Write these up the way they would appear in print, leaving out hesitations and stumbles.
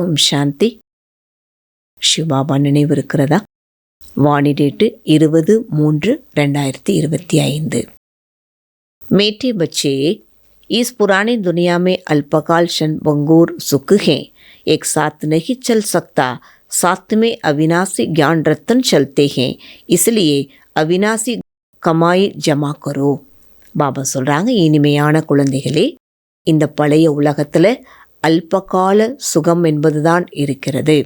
ஓம் சாந்தி. சிவபாபா நினைவு இருக்கிறதா? வாணி டேட்டு 20/3/2025। मेठे बच्चे, इस पुरानी दुनिया में अल्पकाल क्षण भंगुर सुख है, एक साथ नहीं चल सकता। साथ में अविनाशी ज्ञान रत्न चलते हैं, इसलिए अविनाशी कमाई जमा करो। பாபா சொல்கிறாங்க, இனிமையான குழந்தைகளே, இந்த பழைய உலகத்தில் அல்பகால சுகம் என்பதுதான் இருக்கிறது.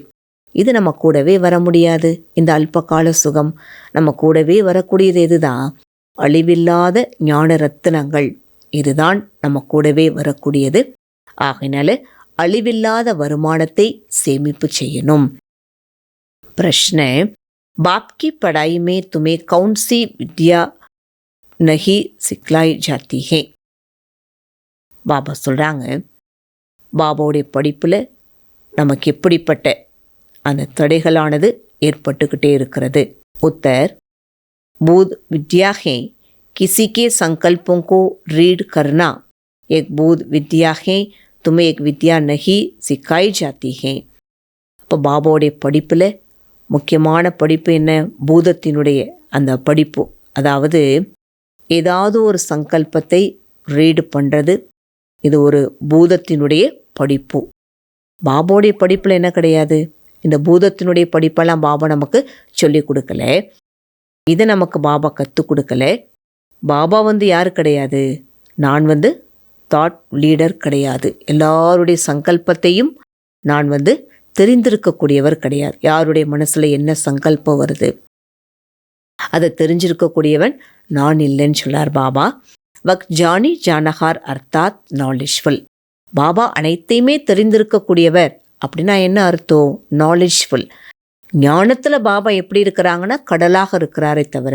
இது நம்ம கூடவே வர முடியாது. இந்த அல்பகால சுகம் நம்ம கூடவே வரக்கூடியது எதுதான்? அழிவில்லாத ஞான ரத்தினங்கள். இதுதான் நம்ம கூடவே வரக்கூடியது. ஆகையினால அழிவில்லாத வருமானத்தை சேமிப்பு செய்யணும். பிரश्न, बाप की पढ़ाई में तुम्हें कौन सी विद्या नहीं सिखलाई जाती है? பாபா சொல்கிறாங்க, பாபாவுடைய படிப்பில் நமக்கு எப்படிப்பட்ட அந்த தடைகளானது ஏற்பட்டுக்கிட்டே இருக்கிறது. उत्तर, बुद्ध विद्या है किसी के संकल्पों को रीड करना, एक बुद्ध विद्या है, तुम्हें एक विद्या नहीं सिखाई जाती है। அப்போ பாபாவுடைய படிப்பில் முக்கியமான படிப்பு என்ன? பூதத்தினுடைய அந்த படிப்பு. அதாவது ஏதாவது ஒரு சங்கல்பத்தை ரீடு பண்ணுறது, இது ஒரு பூதத்தினுடைய படிப்பு. பாபாவுடைய படிப்பில் என்ன கிடையாது? இந்த பூதத்தினுடைய படிப்பெல்லாம் பாபா நமக்கு சொல்லிக் கொடுக்கல. இதை நமக்கு பாபா கற்றுக் கொடுக்கல. பாபா யார் கிடையாது? நான் தாட் லீடர் கிடையாது. எல்லாருடைய சங்கல்பத்தையும் நான் தெரிந்திருக்கக்கூடியவர் கிடையாது. யாருடைய மனசில் என்ன சங்கல்பம் வருது அதை தெரிஞ்சிருக்கக்கூடியவன் நான் இல்லைன்னு சொல்லார் பாபா. வக்த் ஜானி ஜானஹார் அர்த்தாத் நாலேஜ்ஃபுல். பாபா அனைத்தையுமே தெரிந்திருக்கக்கூடியவர் அப்படின்னா என்ன அர்த்தம்? நாலேஜ்ஃபுல். ஞானத்தில் பாபா எப்படி இருக்கிறாங்கன்னா கடலாக இருக்கிறாரே தவிர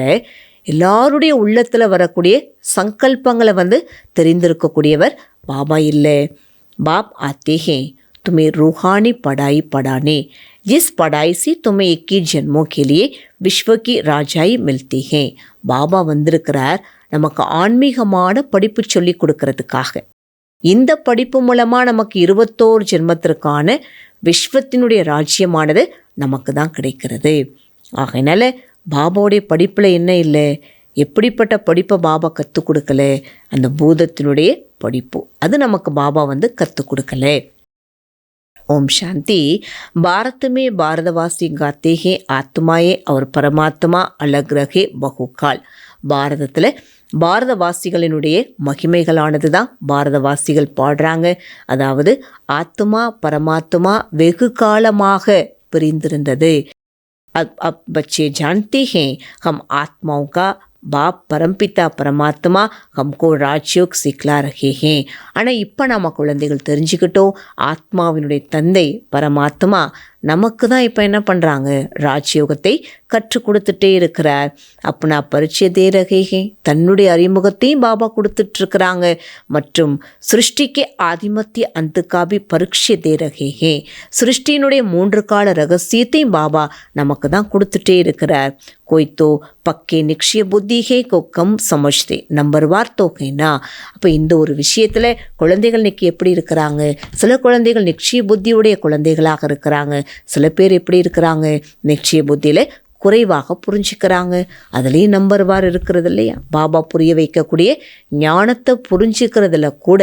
எல்லாருடைய உள்ளத்தில் வரக்கூடிய சங்கல்பங்களை தெரிந்திருக்கக்கூடியவர் பாபா இல்லை. பாப் ஆத்தே ஹே तुम्हें रूहानी पढ़ाई पढ़ाने, जिस पढ़ाई से तुम्हें 21 जन्मों के लिए विश्व की राजाई मिलती है। பாபா வந்திருக்கிறார் நமக்கு ஆன்மீகமான படிப்பு சொல்லி கொடுக்கறதுக்காக. இந்த படிப்பு மூலமாக நமக்கு 21 ஜென்மத்திற்கான விஸ்வத்தினுடைய ராஜ்யமானது நமக்கு தான் கிடைக்கிறது. ஆகையினால பாபாவுடைய படிப்பில் என்ன இல்லை? எப்படிப்பட்ட படிப்பை பாபா கற்றுக் கொடுக்கல? அந்த பூதத்தினுடைய படிப்பு. அது நமக்கு பாபா கற்றுக் கொடுக்கல. ओम शांति। भारत में भारतवासी गाते हैं आत्माए और परमात्मा अलग रहे बहुकाल। பாரதத்தில் பாரதவாசிகளினுடைய மகிமைகளானது தான் பாரதவாசிகள் பாடுறாங்க. அதாவது ஆத்மா பரமாத்மா வெகு காலமாக பிரிந்திருந்தது. अब बच्चे जानते हैं हम आत्माओं का பாப் பரம்பிதா பரமாத்மா ஹம்கோ ராஜ்யோக் சிக்லா ரஹே ஹே. ஆனால் இப்போ நம்ம குழந்தைகள் தெரிஞ்சுக்கிட்டோம், ஆத்மாவினுடைய தந்தை பரமாத்மா நமக்கு தான் இப்போ என்ன பண்ணுறாங்க? ராஜ்யோகத்தை கற்றுக் கொடுத்துட்டே இருக்கிறார். அப்பனா பரிச்சய தே ரஹே ஹே, தன்னுடைய அறிமுகத்தையும் பாபா கொடுத்துட்ருக்குறாங்க. மற்றும் சிருஷ்டிக்கு ஆதிமத்திய அந்துக்காபி பரீட்சை தே ரஹே ஹே, சிருஷ்டியினுடைய 3 கால ரகசியத்தையும் பாபா நமக்கு தான் கொடுத்துட்டே இருக்கிறார். कोई तो पक्के निश्चय बुद्धि है को कम समझते நம்பர்வார் தோகைனா. அப்போ இந்த ஒரு விஷயத்தில் குழந்தைகள் இன்னைக்கு எப்படி இருக்கிறாங்க? சில குழந்தைகள் நிச்சய புத்தியுடைய குழந்தைகளாக இருக்கிறாங்க. சில பேர் எப்படி இருக்கிறாங்க? நிச்சய புத்தியில் குறைவாக புரிஞ்சுக்கிறாங்க. அதுலேயும் நம்பர்வார் இருக்கிறது இல்லையா? பாபா புரிய வைக்கக்கூடிய ஞானத்தை புரிஞ்சுக்கிறதுல கூட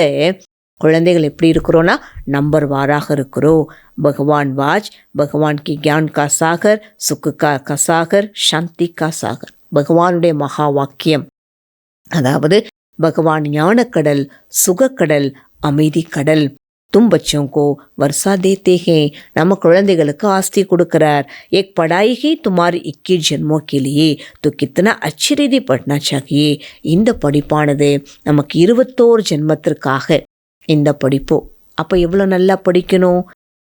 குழந்தைகள் எப்படி இருக்கிறோன்னா நம்பர் வாராக இருக்கிறோம். பகவான் வாஜ், பகவான் கி ज्ञान का सागर, सुख का सागर, शांति का सागर. பகவானுடைய மகா வாக்கியம். அதாவது பகவான் ஞானக்கடல், சுகக்கடல், அமைதி கடல். तुम बच्चों को वर्षा देते हैं, நம்ம குழந்தைகளுக்கு ஆஸ்தி கொடுக்கிறார். एक पढ़ाई ही तुम्हारी 21 जन्मों के लिए तो कितना अच्छी रीति पढ़ना चाहिए. இந்த படிப்பானது நமக்கு 21 ஜென்மத்திற்காக இந்த படிப்பு. அப்போ எவ்வளோ நல்லா படிக்கணும்?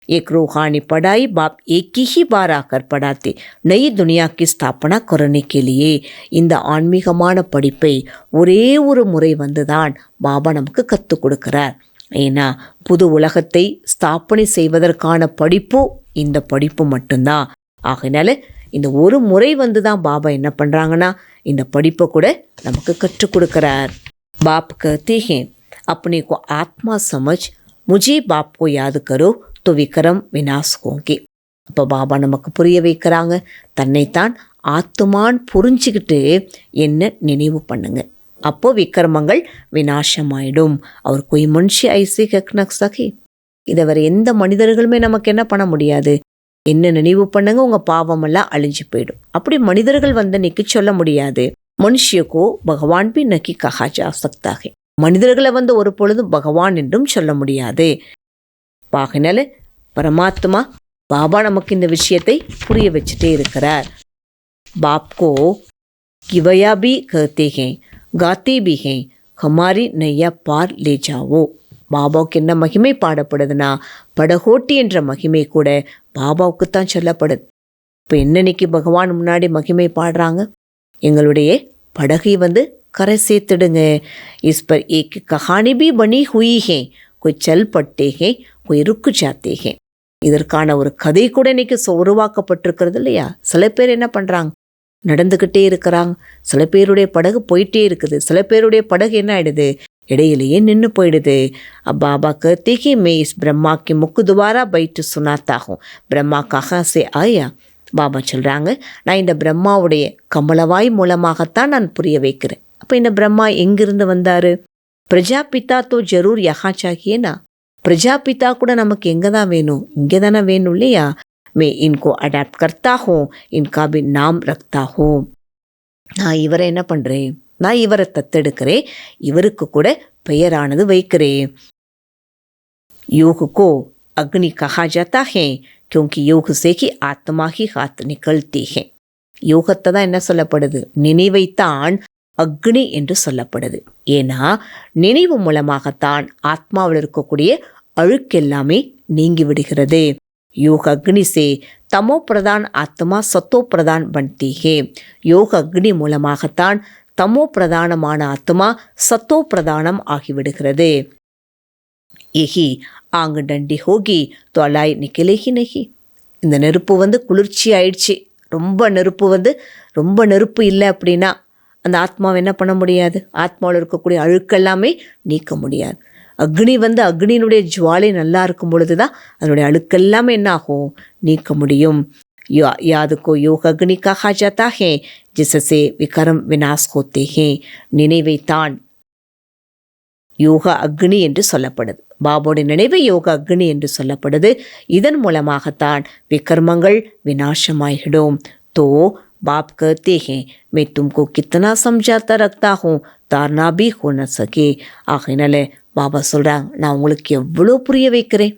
एक रूहानी पढ़ाई बाप एक ही बार आकर पढ़ाते नई दुनिया की स्थापना करने के लिए. இந்த ஆன்மீகமான படிப்பை ஒரே ஒரு முறை தான் பாபா நமக்கு கற்றுக் கொடுக்கிறார். ஏன்னா புது உலகத்தை ஸ்தாபனை செய்வதற்கான படிப்பு இந்த படிப்பு மட்டும்தான். ஆகையினால இந்த ஒரு முறை தான் பாபா என்ன பண்ணுறாங்கன்னா இந்த படிப்பை கூட நமக்கு கற்றுக் கொடுக்கிறார். பாப் कहते हैं अपने को आत्मा समझ, मुझे बाप को याद करो तो விக்ரம் வினாஸ் ஹோங்கே. அப்போ பாபா நமக்கு புரிய வைக்கிறாங்க, தன்னைத்தான் ஆத்துமான் புரிஞ்சுக்கிட்டு என்ன நினைவு பண்ணுங்க, அப்போ விக்ரமங்கள் வினாசமாயிடும். அவர் கொய் மனுஷி ஐசே கக்னக் சகி. இதை வேற எந்த மனிதர்களுமே நமக்கு என்ன பண்ண முடியாது, என்ன நினைவு பண்ணுங்க உங்க பாவமெல்லாம் அழிஞ்சு போயிடும். அப்படி மனிதர்கள் வந்து நிக்க சொல்ல முடியாது. மனுஷியக்கோ பகவான் பி நக்கி கஹா ஜா சக்தா ஹை. மனிதர்களை வந்து ஒரு பொழுதும் பகவான் என்றும் சொல்ல முடியாது. பாகினால பரமாத்மா பாபா நமக்கு இந்த விஷயத்தை புரிய வச்சுட்டே இருக்கிறார். பாப்கோ கிவயா பி கஹ்தே ஹை, காத்தே பி ஹை, ஹமாரி நையா பார் லே ஜாவோ. பாபாவுக்கு என்ன மகிமை பாடப்படுதுன்னா, படகோட்டி என்ற மகிமை கூட பாபாவுக்கு தான் சொல்லப்படுது. இப்போ என்னன்னைக்கு பகவான் முன்னாடி மகிமை பாடுறாங்க, எங்களுடைய படகை வந்து கரை சேர்த்துடுங்க. Is per Ek Kahani B பனி ஹுயி ஹே, கொய் சல் பட்டே ஹே, கொய் ருக்கு ஜாத்தே ஹே. இதற்கான ஒரு கதை கூட இன்னைக்கு உருவாக்கப்பட்டிருக்கிறது இல்லையா. சில பேர் என்ன பண்ணுறாங்க, நடந்துக்கிட்டே இருக்கிறாங்க, சில பேருடைய படகு போயிட்டே இருக்குது, சில பேருடைய படகு என்ன ஆயிடுது, இடையிலேயே நின்று போயிடுது. பாபா कहते कि मैं इस ब्रह्मा के मुख दोबारा बैठ सुनाता हूँ, ब्रह्मा कहाँ से आया. பாபா சொல்கிறாங்க, நான் இந்த பிரம்மாவுடைய கமலவாய் மூலமாகத்தான் நான் புரிய வைக்கிறேன். அப்போ இந்த பிரம்மா எங்கிருந்து வந்தார்? பிரஜாபிதா தோ ஜரூர் யஹா சாகியேனா. பிரஜாபிதா கூட நமக்கு எங்கே தான் வேணும், இங்கே தானே வேணும் இல்லையா. मैं इनको अडैप्ट करता हूँ, इनका भी नाम रखता हूँ. நான் இவரை என்ன பண்ணுறேன், நான் இவரை தத்தெடுக்கிறேன், இவருக்கு கூட பெயரானது வைக்கிறேன். योग को अग्नि कहा जाता है क्योंकि योग से ही आत्मा ही हाथ निकलती है. யோகத்தை தான் என்ன சொல்லப்படுது, நினைவைத்தான் அக்னி என்று சொல்லப்படுது. ஏன்னா நினைவு மூலமாகத்தான் ஆத்மாவில் இருக்கக்கூடிய அழுக்கெல்லாமே நீங்கி விடுகிறது. योग अग्नि से तमो प्रधान आत्मा सतो प्रधान बनती है. योग अग्नि மூலமாகத்தான் தமோ பிரதானமான ஆத்மா சத்தோ பிரதானம் ஆகிவிடுகிறது. ஏகி ஆங்கு டண்டி ஹோகி தொலாய் நிக்கலேகி நகி. இந்த நெருப்பு வந்து குளிர்ச்சி ஆயிடுச்சு, ரொம்ப நெருப்பு இல்லை அப்படின்னா அந்த ஆத்மாவை என்ன பண்ண முடியாது, ஆத்மாவில் இருக்கக்கூடிய அழுக்கெல்லாமே நீக்க முடியாது. அக்னி வந்து அக்னியினுடைய ஜுவாலை நல்லா இருக்கும் பொழுது தான் அதனுடைய அழுக்கெல்லாமே என்ன ஆகும், நீக்க முடியும். याद को योग अग्नि कहा जाता है जिससे विक्रम विनाश होते हैं. நினைவைத்தான் யோக அக்னி என்று சொல்லப்படுது. பாபாவுடைய நினைவு யோக அக்னி என்று சொல்லப்படுது. இதன் மூலமாகத்தான் விக்ரமங்கள் விநாசமாகிடும். तो बाप कहते हैं मैं तुमको कितना समझाता रखता हूँ, तारना भी हो न सके. ஆகையினால பாபா சொல்கிறாங்க, நான் உங்களுக்கு எவ்வளோ புரிய வைக்கிறேன்,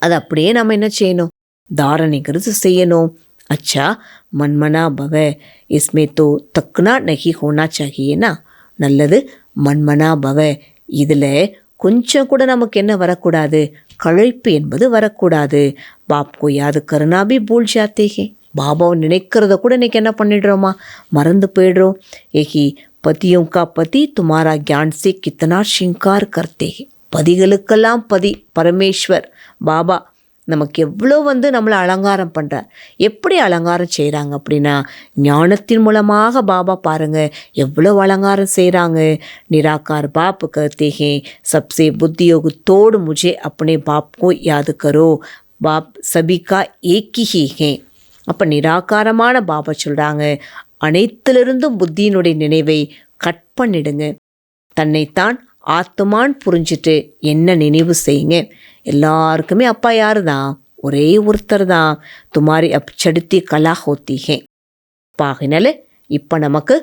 அது அப்படியே நம்ம என்ன செய்யணும், தாரணைங்கிறது செய்யணும். अच्छा मनमना भव, इसमें तो तकना नहीं होना चाहिए ना. நல்லது, மன்மனா பவ, இதில் கொஞ்சம் கூட நமக்கு என்ன வரக்கூடாது, களைப்பு என்பது வரக்கூடாது. பாப்கோ யாது கருணா பி பூல் ஜாத்தே ஹே. பாபாவை நினைக்கிறத கூட இன்னைக்கு என்ன பண்ணிடுறோமா, மறந்து போய்டுறோம். ஏகி பதியோं का पति तुम्हारा ज्ञान से कितना श्रृंगार करते हैं. பதிகளுக்கெல்லாம் பதி பரமேஸ்வர் பாபா நமக்கு எவ்வளோ வந்து நம்மளை அலங்காரம் பண்ணுறார். எப்படி அலங்காரம் செய்கிறாங்க அப்படின்னா, ஞானத்தின் மூலமாக பாபா பாருங்கள் எவ்வளோ அலங்காரம் செய்கிறாங்க. निराकार बाप कहते हैं सबसे बुद्धियोग तोड़ मुझे अपने बाप को याद करो, बाप सभी का एक ही है. அப்போ நிராகாரமான பாபா சொல்கிறாங்க, அனைத்திலிருந்தும் புத்தியினுடைய நினைவை கட் பண்ணிடுங்க, தன்னைத்தான் ஆத்மான் புரிஞ்சுட்டு என்ன நினைவு செய்யுங்க. எல்லாருக்குமே அப்பா யாரு தான், ஒரே ஒருத்தர் தான். துமாரி அப் சடுத்தி கலா ஹோத்தி ஹே. பாகினால இப்போ நமக்கு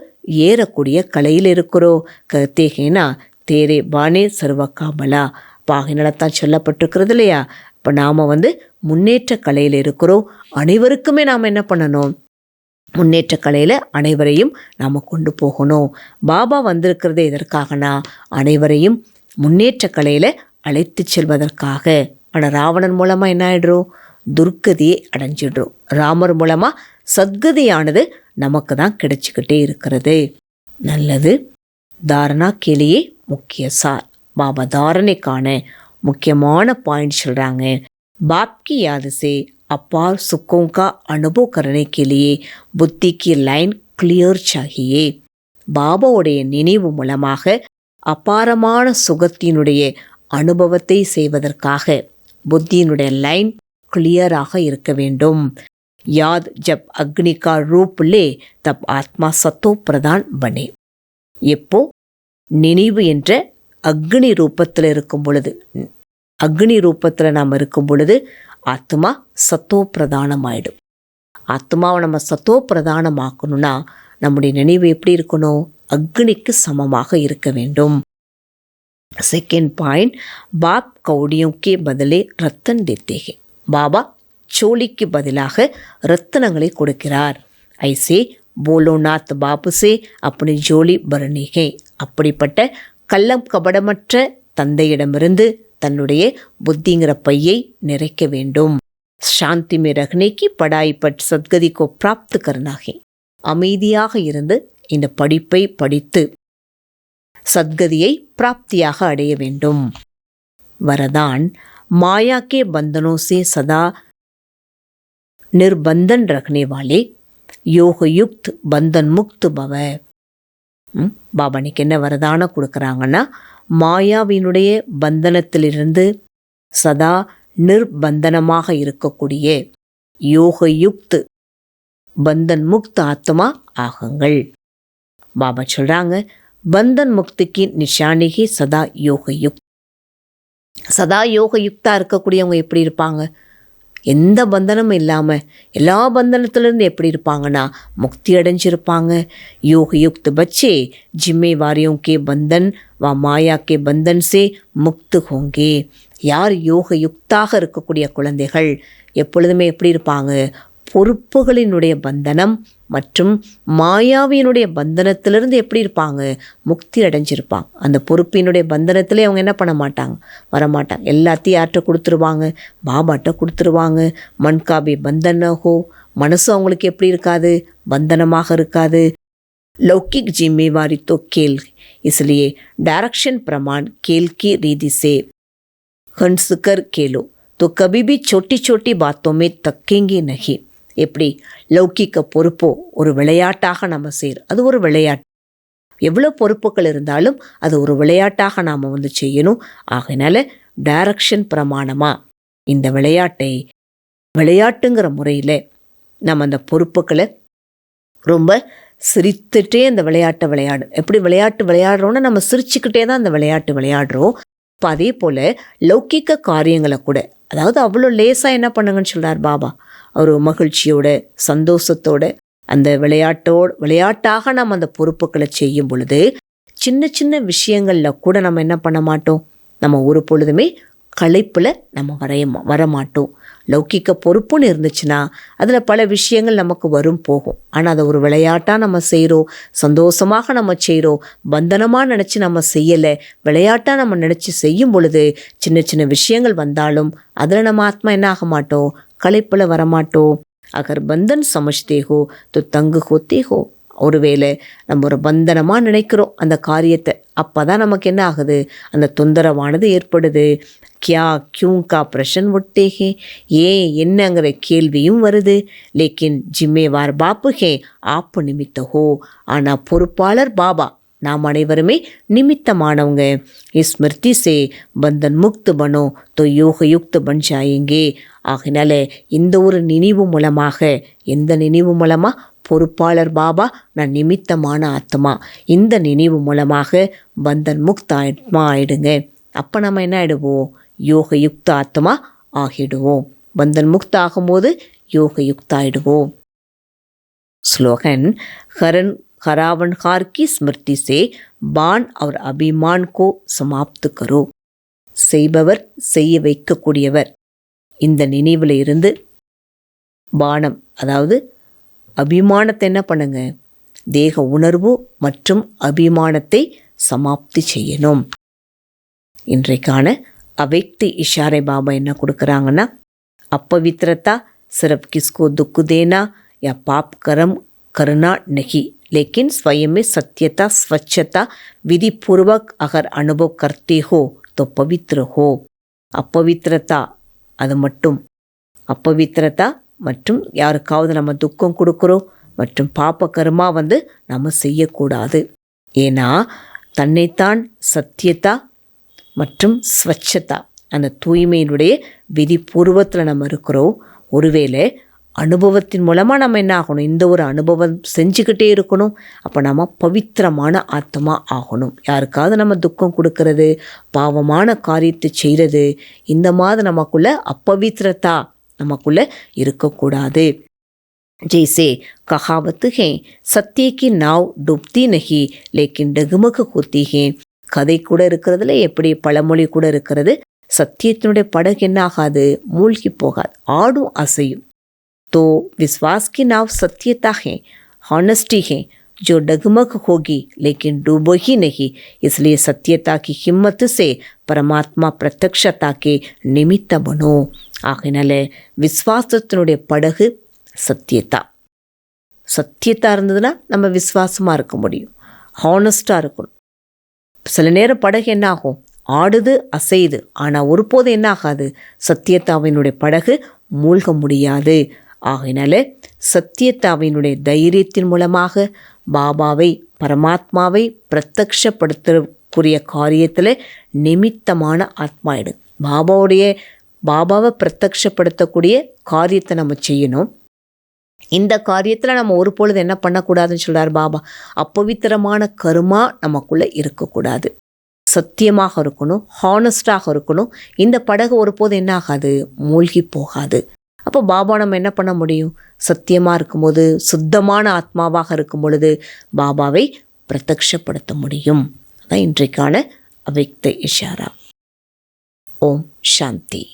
ஏறக்கூடிய கலையில் இருக்கிறோம். கத்தேகேனா தேரே பானே சர்வக்கா பலா. பாகினால்தான் சொல்லப்பட்டிருக்கிறது இல்லையா. இப்போ நாம் வந்து முன்னேற்ற கலையில் இருக்கிறோம். அனைவருக்குமே நாம் என்ன பண்ணணும், முன்னேற்ற கலையில் அனைவரையும் நாம் கொண்டு போகணும். பாபா வந்திருக்கிறது எதற்காகனா, அனைவரையும் முன்னேற்ற கலையில் அழைத்து செல்வதற்காக. ஆனால் ராவணன் மூலமாக என்ன ஆகிடுறோம், துர்க்கதியை அடைஞ்சிடுறோம். ராமர் மூலமாக சத்கதியானது நமக்கு தான் கிடைச்சிக்கிட்டே இருக்கிறது. நல்லது, தாரணா கேலியே முக்கிய சார். பாபா தாரணைக்கான முக்கியமான பாயிண்ட் சொல்கிறாங்க. பாப்கி याद से अपार सुखों का अनुभव करने के लिए बुद्धि की लाइन क्लियर चाहिए. பாபாவுடைய நினைவு மூலமாக அபாரமான சுகத்தினுடைய அனுபவத்தை செய்வதற்காக புத்தியினுடைய லைன் கிளியராக இருக்க வேண்டும். யாத் ஜப் அக்னி கா ரூப் லே தப் ஆத்மா சத்தோ பிரதான் பனே. எப்போ நினைவு என்ற அக்னி ரூபத்தில் இருக்கும் பொழுது, அக்னி ரூபத்தில் நாம் இருக்கும் பொழுது ஆத்மா சத்தோ பிரதானம் ஆயிடும். ஆத்மாவை நம்ம சத்தோ பிரதானம் ஆக்கணும்னா நம்முடைய நினைவு எப்படி இருக்கணும்? அக்னிக்கு சமமாக இருக்க வேண்டும். செகண்ட் பாயிண்ட், பாப் கௌடியோं के बदले ரத்தன் देते हैं. பாபா சோலிக்கு பதிலாக ரத்தனங்களை கொடுக்கிறார். ஐசே போலோநாத் பாபு சே அப்படி ஜோலி பரணிகை. அப்படிப்பட்ட கள்ளம் கபடமற்ற தந்தையிடமிருந்து தன்னுடைய புத்திங்கிற பையை நிறைக்க வேண்டும். சாந்தி மே ரஹ்னே கி படாய் பட் சத்கதி கோ பிராப்த் கர்னா ஹை. அமைதியாக இருந்து இந்த படிப்பை படித்து சத்கதியை பிராப்தியாக அடைய வேண்டும். வரதான், மாயா கே பந்தனோ சே சதா நிர்பந்தன் ரக்னே வாலே யோக யுக்த் பந்தன் முக்த் பவ. பாபானிக்கு என்ன வரதானம் கொடுக்குறாங்கன்னா, மாயாவினுடைய பந்தனத்திலிருந்து சதா நிர்பந்தனமாக இருக்கக்கூடிய யோக யுக்த் பந்தன் முக்த் ஆத்மா ஆகுங்கள். பாபா சொல்றாங்க, பந்தன் முக்திக்கு நிஷானிகி சதா யோக யுக்த். சதா யோக யுக்தா இருக்கக்கூடியவங்க எப்படி இருப்பாங்க? எந்த பந்தனமும் இல்லாமல் எல்லா பந்தனத்திலிருந்து எப்படி இருப்பாங்கன்னா முக்தி அடைஞ்சிருப்பாங்க. யோக யுக்த் பச்சே ஜிம்मेवारियों के बंधन व माया के बंधन से मुक्त होंगे. யார் யோக யுக்தாக இருக்கக்கூடிய குழந்தைகள் எப்பொழுதுமே எப்படி இருப்பாங்க? பொறுப்புகளினுடைய பந்தனம் மற்றும் மாயாவினுடைய பந்தனத்திலிருந்து எப்படி இருப்பாங்க? முக்தி அடைஞ்சிருப்பாங்க. அந்த பொறுப்பினுடைய பந்தனத்திலே அவங்க என்ன பண்ண மாட்டாங்க? வரமாட்டாங்க. எல்லாத்தையும் யார்கிட்ட கொடுத்துருவாங்க? பாபாட்ட கொடுத்துருவாங்க. மன்காபி பந்தனஹோ, மனசு அவங்களுக்கு எப்படி இருக்காது? பந்தனமாக இருக்காது. लौकिक जिम्मेवारी तो खेल, इसलिए डायरेक्शन प्रमाण खेल की रीति से हंस कर खेलो तो कभी भी छोटी छोटी बातों में तकेंगे नहीं. எப்படி லௌகிக்க பொறுப்போ ஒரு விளையாட்டாக நம்ம செய்கிறோம். அது ஒரு விளையாட்டு. எவ்வளோ பொறுப்புகள் இருந்தாலும் அது ஒரு விளையாட்டாக நாம் செய்யணும். ஆகையினால டைரக்ஷன் பிரமாணமாக இந்த விளையாட்டை விளையாட்டுங்கிற முறையில் நம்ம அந்த பொறுப்புகளை ரொம்ப சிரித்துட்டே அந்த விளையாட்டை விளையாடும். எப்படி விளையாட்டு விளையாடுறோன்னா நம்ம சிரிச்சுக்கிட்டே தான் அந்த விளையாட்டு விளையாடுறோம். இப்போ அதே போல் லௌகிக்க காரியங்களை கூட, அதாவது அவ்வளோ லேசாக என்ன பண்ணுங்கன்னு சொல்கிறார் பாபா. ஒரு மகிழ்ச்சியோட சந்தோஷத்தோட அந்த விளையாட்டாக நம்ம அந்த பொறுப்புகளை செய்யும் பொழுது சின்ன சின்ன விஷயங்களில் கூட நம்ம என்ன பண்ண மாட்டோம்? நம்ம ஒரு பொழுதுமே களைப்பில் நம்ம வரமாட்டோம். லௌகிக்க பொறுப்புன்னு இருந்துச்சுன்னா அதில் பல விஷயங்கள் நமக்கு வரும் போகும். ஆனால் அதை ஒரு விளையாட்டாக நம்ம செய்கிறோம், சந்தோஷமாக நம்ம செய்கிறோம், பந்தனமாக நினச்சி நம்ம செய்யலை, விளையாட்டாக நம்ம நினச்சி செய்யும் பொழுது சின்ன சின்ன விஷயங்கள் வந்தாலும் அதில் நம்ம ஆத்மா என்ன ஆக மாட்டோம்? களைப்பில் வரமாட்டோம். அகர் பந்தன் சமஜ்தே ஹோ தோ தங்கு ஹோத்தே ஹோ. ஒருவேளை நம்ம ஒரு பந்தனமாக நினைக்கிறோம் அந்த காரியத்தை, அப்போ தான் நமக்கு என்ன ஆகுது? அந்த தொந்தரவானது ஏற்படுது. கியா கியூங் கா பிரஷன் உட்டே ஹே, ஏன் என்னங்கிற கேள்வியும் வருது. லேக்கின் ஜிம்मेवार பாப்பு ஹே ஆப்பு நிமித்த ஹோ. ஆனால் பொறுப்பாளர் பாபா, நாம் அனைவருமே நிமித்தமானவங்க. ஸ்மிருதி சே பந்தன் முக்து பனோ தோ யோக யுக்த பன் ஜாயேங்கே. ஆகினால இந்த ஒரு நினைவு மூலமாக, எந்த நினைவு மூலமாக? பொறுப்பாளர் பாபா, நான் நிமித்தமான ஆத்மா. இந்த நினைவு மூலமாக பந்தன் முக்த ஆத்மா ஆயிடுங்க. அப்போ நம்ம என்ன ஆகிடுவோம்? யோக யுக்த ஆத்மா ஆகிடுவோம். பந்தன் முக்த ஆகும்போது யோக யுக்த ஆயிடுவோம். ஸ்லோகன் हरावनहार की स्मृति से बाण और अभिमान को समाप्त करो. செய்பவர் செய்ய வைக்கக்கூடியவர். இந்த நினைவில் இருந்து பானம், அதாவது அபிமானத்தை என்ன பண்ணுங்க? தேக உணர்வு மற்றும் அபிமானத்தை சமாப்தி செய்யணும். இன்றைக்கான அவைக்தி இஷாரை பாபா என்ன கொடுக்குறாங்கன்னா, अपवित्रता सिर्फ किसको दुख देना या पाप कर्म करना नहीं, लेकिन स्वयं में सत्यता स्वच्छता विधि पूर्वक अगर अनुभव करते हो तो पवित्र हो. अपवित्रता அது மட்டும், अपवित्रता மற்றும் யாருக்காவது நம்ம துக்கம் கொடுக்குறோம் மற்றும் பாப்ப கர்மா நம்ம செய்யக்கூடாது. ஏன்னா தன்னைத்தான் சத்தியதா மற்றும் ஸ்வச்சதா அந்த தூய்மையினுடைய விதிபூர்வத்தில் நம்ம இருக்கிறோம். ஒருவேளை அனுபவத்தின் மூலமாக நம்ம என்ன ஆகணும், இந்த ஒரு அனுபவம் செஞ்சுக்கிட்டே இருக்கணும். அப்போ நம்ம பவித்திரமான ஆத்மா ஆகணும். யாருக்காவது நம்ம துக்கம் கொடுக்கறது, பாவமான காரியத்தை செய்கிறது, இந்த மாதிரி நமக்குள்ள அப்பவித்திரத்தா நமக்குள்ள இருக்கக்கூடாது. जैसे कहावत है, सत्य की नाव डूबती नहीं लेकिन डगमग होती है. கதை கூட இருக்கிறதுல எப்படி பழமொழி கூட இருக்கிறது, சத்தியத்தினுடைய படகு என்ன ஆகாது, மூழ்கி போகாது, ஆடும் அசையும். तो विश्वास की नाव सत्यता है, हॉनेस्टी है, जो डगमग होगी लेकिन डूबो ही नहीं. इसलिए सत्यता की हिम्मत से परमात्मा प्रत्यक्षता के निमित्त बनो. ஆகையினால விஸ்வாசத்தினுடைய படகு சத்தியத்தா. சத்தியத்தா இருந்ததுன்னா நம்ம விசுவாசமாக இருக்க முடியும், ஹானஸ்டாக இருக்கணும். சில நேரம் படகு என்ன ஆகும், ஆடுது அசையுது, ஆனால் ஒருபோது என்ன ஆகாது, சத்தியத்தாவினுடைய படகு மூழ்க முடியாது. ஆகையினால சத்தியத்தாவினுடைய தைரியத்தின் மூலமாக பாபாவை பரமாத்மாவை பிரத்யக்ஷப்படுத்தக்கூடிய காரியத்தில் நிமித்தமான ஆத்மாயிடு. பாபாவை பிரத்யக்ஷப்படுத்தக்கூடிய காரியத்தை நம்ம செய்யணும். இந்த காரியத்தில் நம்ம ஒரு பொழுது என்ன பண்ணக்கூடாதுன்னு சொல்கிறார் பாபா, அப்பவித்திரமான கருமா நமக்குள்ளே இருக்கக்கூடாது. சத்தியமாக இருக்கணும், ஹானஸ்டாக இருக்கணும். இந்த படகு ஒருபோது என்ன ஆகாது, மூழ்கி போகாது. அப்போ பாபா நம்ம என்ன பண்ண முடியும், சத்தியமாக இருக்கும்போது, சுத்தமான ஆத்மாவாக இருக்கும் பொழுது பாபாவை பிரத்யக்ஷப்படுத்த முடியும். அதான் இன்றைக்கான அவ்யக்த இஷாரா. ஓம் சாந்தி.